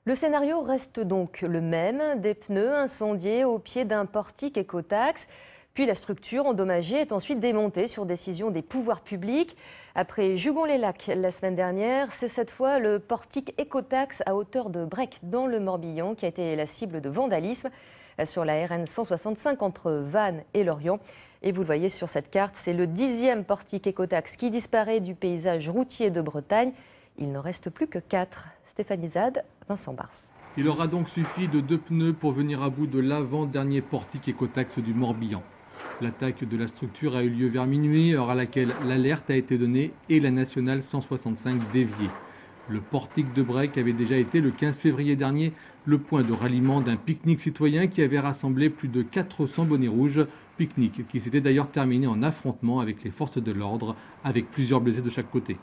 Le scénario reste donc le même, des pneus incendiés au pied d'un portique écotaxe. Puis la structure endommagée est ensuite démontée sur décision des pouvoirs publics. Après Jugon-les-Lacs la semaine dernière, c'est cette fois le portique écotaxe à hauteur de Brec dans le Morbihan qui a été la cible de vandalisme sur la RN 165 entre Vannes et Lorient. Et vous le voyez sur cette carte, c'est le 10e portique écotaxe qui disparaît du paysage routier de Bretagne. Il n'en reste plus que 4. Stéphanie Zad, Vincent Bars. Il aura donc suffi de 2 pneus pour venir à bout de l'avant-dernier portique écotaxe du Morbihan. L'attaque de la structure a eu lieu vers minuit, heure à laquelle l'alerte a été donnée et la nationale 165 déviée. Le portique de Brec avait déjà été le 15 février dernier le point de ralliement d'un pique-nique citoyen qui avait rassemblé plus de 400 bonnets rouges. Pique-nique qui s'était d'ailleurs terminé en affrontement avec les forces de l'ordre, avec plusieurs blessés de chaque côté.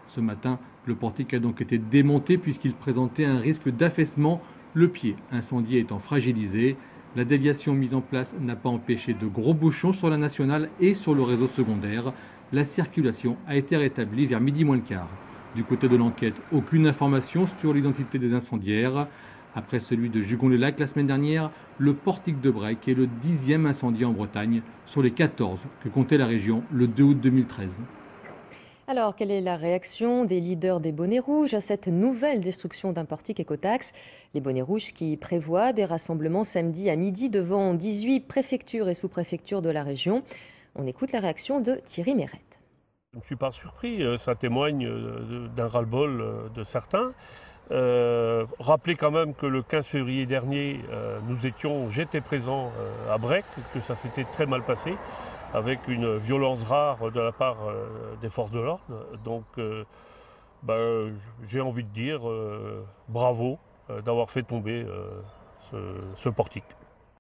Ce matin, le portique a donc été démonté puisqu'il présentait un risque d'affaissement, le pied incendié étant fragilisé. La déviation mise en place n'a pas empêché de gros bouchons sur la nationale et sur le réseau secondaire. La circulation a été rétablie vers midi moins le quart. Du côté de l'enquête, aucune information sur l'identité des incendiaires. Après celui de Jugon-les-Lacs la semaine dernière, le portique de Brec est le 10e incendie en Bretagne sur les 14 que comptait la région le 2 août 2013. Alors, quelle est la réaction des leaders des bonnets rouges à cette nouvelle destruction d'un portique écotaxe? Les bonnets rouges qui prévoient des rassemblements samedi à midi devant 18 préfectures et sous-préfectures de la région. On écoute la réaction de Thierry Mérette. Je ne suis pas surpris, ça témoigne d'un ras-le-bol de certains. Rappelez quand même que le 15 février dernier, j'étais présent à Brec, que ça s'était très mal passé, avec une violence rare de la part des forces de l'ordre. Donc j'ai envie de dire bravo d'avoir fait tomber ce portique.